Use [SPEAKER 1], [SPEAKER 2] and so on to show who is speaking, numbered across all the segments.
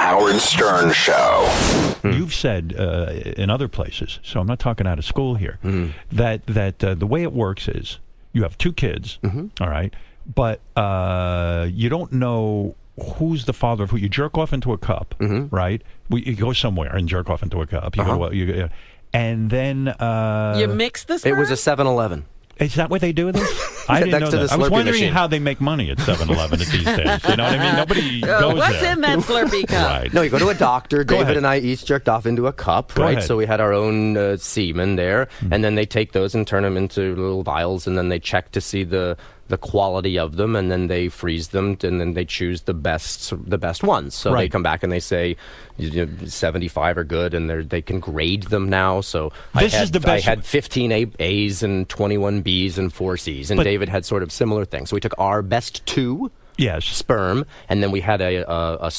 [SPEAKER 1] Howard Stern Show.
[SPEAKER 2] You've said in other places, so I'm not talking out of school here, that the way it works is you have two kids, all right, but you don't know who's the father of who. You jerk off into a cup, right? You go somewhere and jerk off into a cup. And then
[SPEAKER 3] you mix the sperm?
[SPEAKER 4] It was a 7-Eleven.
[SPEAKER 2] Is that what they do with this? I didn't know that. I was wondering how they make money at 7-Eleven these days. You know what I mean? Nobody goes
[SPEAKER 3] what's
[SPEAKER 2] there.
[SPEAKER 3] in that Slurpee cup?
[SPEAKER 2] Right.
[SPEAKER 4] No, you go to a doctor.
[SPEAKER 2] Go
[SPEAKER 4] David
[SPEAKER 2] ahead.
[SPEAKER 4] and I each jerked off into a cup,
[SPEAKER 2] Go
[SPEAKER 4] right?
[SPEAKER 2] ahead.
[SPEAKER 4] So we had our own semen there, and then they take those and turn them into little vials, and then they check to see the quality of them, and then they freeze them, and then they choose the best ones. So they come back and they say 75 are good, and they can grade them now. So I had 15 A's and 21 B's and 4 C's, and David had sort of similar things. So we took our best 2 sperm, and then we had a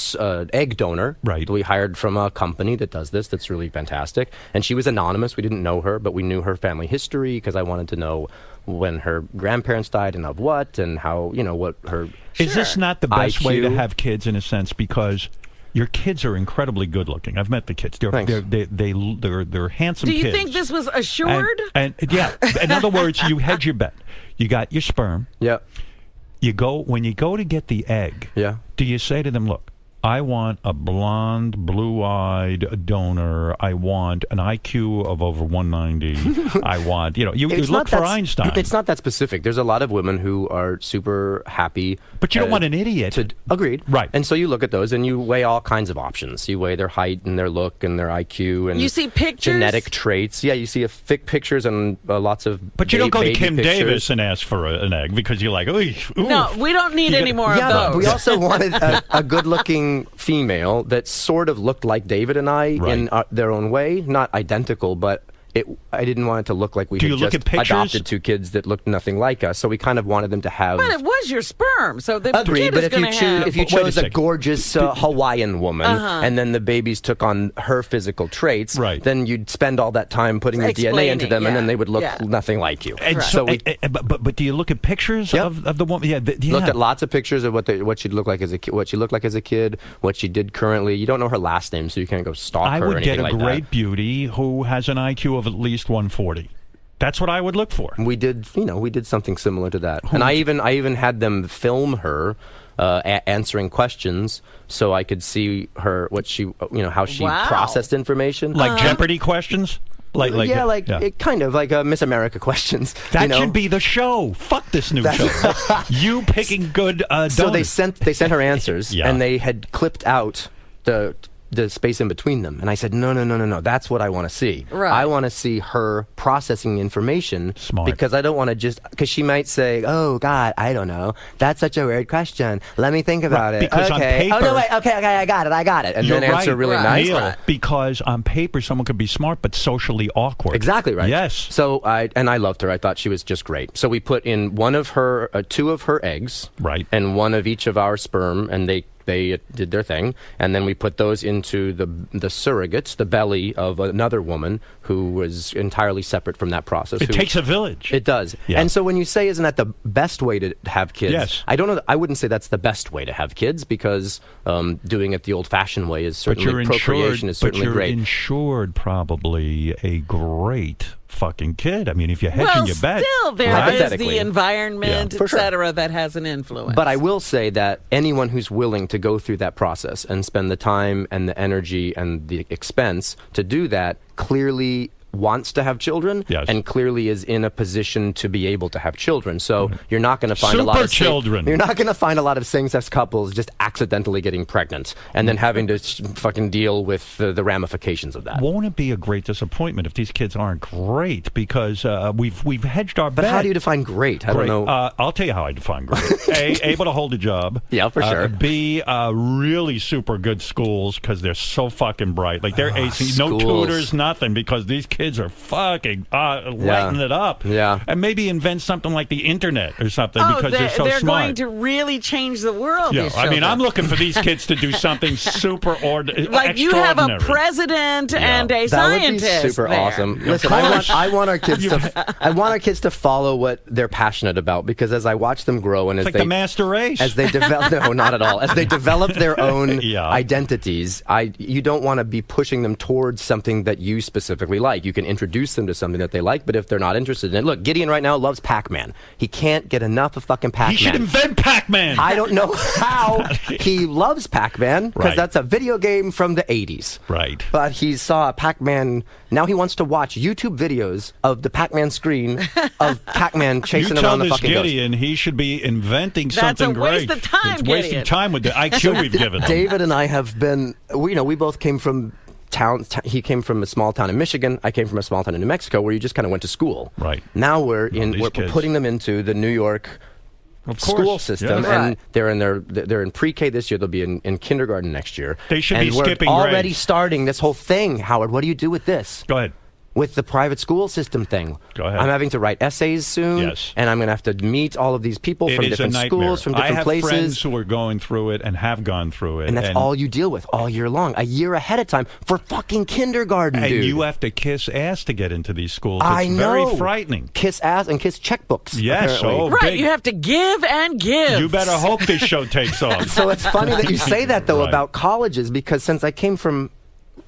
[SPEAKER 4] egg donor that we hired from a company that does this. That's really fantastic. And she was anonymous. We didn't know her, but we knew her family history because I wanted to know when her grandparents died and of what, and how, what her
[SPEAKER 2] Is this not the best
[SPEAKER 4] IQ?
[SPEAKER 2] way to have kids in a sense? Because your kids are incredibly good looking. I've met the kids. They're handsome kids.
[SPEAKER 3] Do you think this was assured?
[SPEAKER 2] And yeah, in other words, you hedge your bet. You got your sperm.
[SPEAKER 4] Yeah.
[SPEAKER 2] When you go to get the egg.
[SPEAKER 4] Yeah.
[SPEAKER 2] Do you say to them, look, I want a blonde, blue-eyed donor. I want an IQ of over 190. I want, you look for Einstein.
[SPEAKER 4] It's not that specific. There's a lot of women who are super happy.
[SPEAKER 2] But you don't want an idiot.
[SPEAKER 4] Agreed.
[SPEAKER 2] Right.
[SPEAKER 4] And so you look at those and you weigh all kinds of options. You weigh their height and their look and their IQ and
[SPEAKER 3] you see pictures?
[SPEAKER 4] Genetic traits. Yeah, you see pictures and lots of
[SPEAKER 2] But you don't go to Kim
[SPEAKER 4] pictures.
[SPEAKER 2] Davis and ask for an egg because you're like, ooh.
[SPEAKER 3] No, we don't need any more of those.
[SPEAKER 4] But we also wanted a good-looking female that sort of looked like David and I in their own way, not identical, but I didn't want it to look like we had just adopted 2 kids that looked nothing like us. So we kind of wanted them to have.
[SPEAKER 3] But it was your sperm, so the
[SPEAKER 4] Agreed,
[SPEAKER 3] kid
[SPEAKER 4] but
[SPEAKER 3] is going to have.
[SPEAKER 4] if you chose a gorgeous Hawaiian woman, and then the babies took on her physical traits, then you'd spend all that time putting your DNA into them, and then they would look nothing like you.
[SPEAKER 2] And but do you look at pictures of the woman? Yeah,
[SPEAKER 4] looked at lots of pictures of what she'd look like as a kid, what she looked like as a kid, what she did currently. You don't know her last name, so you can't go stalk her or anything like that.
[SPEAKER 2] I would get a great beauty who has an IQ of at least 140. That's what I would look for.
[SPEAKER 4] We did something similar to that, and I even had them film her answering questions, so I could see her how she processed information,
[SPEAKER 2] like Jeopardy questions.
[SPEAKER 4] It kind of like Miss America questions.
[SPEAKER 2] That should be the show. Fuck this new show. You picking good.
[SPEAKER 4] So they sent her answers, and they had clipped out the space in between them, and I said, no, that's what I want to see. I want to see her processing the information.
[SPEAKER 2] Smart.
[SPEAKER 4] Because I don't want to because she might say, oh God, I don't know, that's such a weird question, let me think about it.
[SPEAKER 2] Because on paper,
[SPEAKER 4] I got it, and then answer really nice.
[SPEAKER 2] Neil, because on paper someone could be smart but socially awkward.
[SPEAKER 4] Exactly right.
[SPEAKER 2] Yes.
[SPEAKER 4] So I loved her. I thought she was just great. So we put in 2 of her eggs, and 1 of each of our sperm, and they did their thing, and then we put those into the surrogates, the belly of another woman who was entirely separate from that process.
[SPEAKER 2] It takes a village.
[SPEAKER 4] It does. Yeah. And so when you say, isn't that the best way to have kids? I don't know. I wouldn't say that's the best way to have kids, because doing it the old-fashioned way is certainly procreation is certainly great.
[SPEAKER 2] But you're insured probably a great fucking kid. I mean, if you're hedging your bet.
[SPEAKER 3] Still, there is the environment, etc., that has an influence.
[SPEAKER 4] But I will say that anyone who's willing to go through that process and spend the time and the energy and the expense to do that clearly wants to have children and clearly is in a position to be able to have children. So you're not going to find a lot of children. You're not going to find a lot of same-sex couples just accidentally getting pregnant and then having to fucking deal with the ramifications of that.
[SPEAKER 2] Won't it be a great disappointment if these kids aren't great? Because we've hedged our bet.
[SPEAKER 4] But how do you define great? I don't know.
[SPEAKER 2] I'll tell you how I define great. A, able to hold a job.
[SPEAKER 4] Yeah, for sure.
[SPEAKER 2] B, really super good schools because they're so fucking bright. Like they're acing, no tutors, nothing, because these kids kids are fucking lighting it up.
[SPEAKER 4] Yeah.
[SPEAKER 2] And maybe invent something like the internet or something because they're so
[SPEAKER 3] they're
[SPEAKER 2] smart.
[SPEAKER 3] going to really change the world.
[SPEAKER 2] Yeah,
[SPEAKER 3] these
[SPEAKER 2] I mean,
[SPEAKER 3] children.
[SPEAKER 2] I'm looking for these kids to do something super
[SPEAKER 3] like you have a president and a
[SPEAKER 4] That would be
[SPEAKER 3] scientist.
[SPEAKER 4] super
[SPEAKER 3] there.
[SPEAKER 4] awesome. Listen, I want our kids to follow what they're passionate about, because as I watch them grow and
[SPEAKER 2] It's
[SPEAKER 4] as
[SPEAKER 2] like the master race.
[SPEAKER 4] as they develop, no, not at all. As they develop their own
[SPEAKER 2] Yeah.
[SPEAKER 4] identities, you don't want to be pushing them towards something that you specifically like. You can introduce them to something that they like, but if they're not interested in it, look, Gideon right now loves Pac-Man. He can't get enough of fucking Pac-Man.
[SPEAKER 2] He should invent Pac-Man.
[SPEAKER 4] I don't know how he loves Pac-Man, because
[SPEAKER 2] Right.
[SPEAKER 4] that's a video game from the 80s.
[SPEAKER 2] Right.
[SPEAKER 4] But he saw Pac-Man. Now he wants to watch YouTube videos of the Pac-Man screen of Pac-Man chasing
[SPEAKER 2] You tell
[SPEAKER 4] around the
[SPEAKER 2] this
[SPEAKER 4] fucking ghost.
[SPEAKER 2] Gideon he should be inventing
[SPEAKER 3] That's
[SPEAKER 2] something
[SPEAKER 3] a waste
[SPEAKER 2] great.
[SPEAKER 3] of time,
[SPEAKER 2] It's wasting
[SPEAKER 3] Gideon.
[SPEAKER 2] time with the IQ we've given him.
[SPEAKER 4] David and I have been, we both came from he came from a small town in Michigan. I came from a small town in New Mexico, where you just kind of went to school.
[SPEAKER 2] Right.
[SPEAKER 4] Now we're
[SPEAKER 2] these kids.
[SPEAKER 4] putting them into the New York
[SPEAKER 2] Of
[SPEAKER 4] school
[SPEAKER 2] course,
[SPEAKER 4] system,
[SPEAKER 2] yeah.
[SPEAKER 4] and they're in pre-K this year. They'll be in kindergarten next year.
[SPEAKER 2] They should
[SPEAKER 4] and
[SPEAKER 2] be
[SPEAKER 4] we're
[SPEAKER 2] skipping
[SPEAKER 4] already
[SPEAKER 2] grades.
[SPEAKER 4] starting this whole thing. Howard, what do you do with this?
[SPEAKER 2] Go ahead.
[SPEAKER 4] With the private school system thing.
[SPEAKER 2] Go ahead.
[SPEAKER 4] I'm having to write essays soon.
[SPEAKER 2] Yes.
[SPEAKER 4] And I'm going to have to meet all of these people
[SPEAKER 2] It
[SPEAKER 4] from
[SPEAKER 2] is a
[SPEAKER 4] different
[SPEAKER 2] nightmare.
[SPEAKER 4] schools, from different
[SPEAKER 2] I have
[SPEAKER 4] places.
[SPEAKER 2] friends who are going through it and have gone through it.
[SPEAKER 4] And that's all you deal with all year long, a year ahead of time for fucking kindergarten,
[SPEAKER 2] And
[SPEAKER 4] dude.
[SPEAKER 2] you have to kiss ass to get into these schools. It's
[SPEAKER 4] I know.
[SPEAKER 2] very frightening.
[SPEAKER 4] Kiss ass and kiss checkbooks.
[SPEAKER 2] Yes,
[SPEAKER 4] apparently.
[SPEAKER 3] Right,
[SPEAKER 2] big.
[SPEAKER 3] you have to give and give.
[SPEAKER 2] You better hope this show takes off.
[SPEAKER 4] So it's funny that you say that, though,
[SPEAKER 2] Right.
[SPEAKER 4] about colleges, because since I came from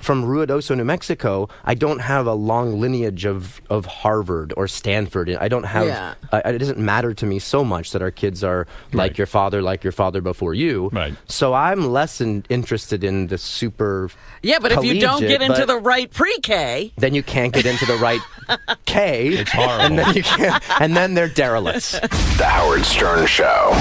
[SPEAKER 4] Ruidoso, New Mexico, I don't have a long lineage of Harvard or Stanford. I don't have.
[SPEAKER 3] Yeah.
[SPEAKER 4] It doesn't matter to me so much that our kids are like your father before you.
[SPEAKER 2] Right.
[SPEAKER 4] So I'm less interested in the super.
[SPEAKER 3] Yeah, but if you don't
[SPEAKER 4] collegiate,
[SPEAKER 3] get into
[SPEAKER 4] but
[SPEAKER 3] the right pre-K,
[SPEAKER 4] then you can't get into the right K.
[SPEAKER 2] It's horrible.
[SPEAKER 4] And then you can't. And then they're derelicts.
[SPEAKER 1] The Howard Stern Show.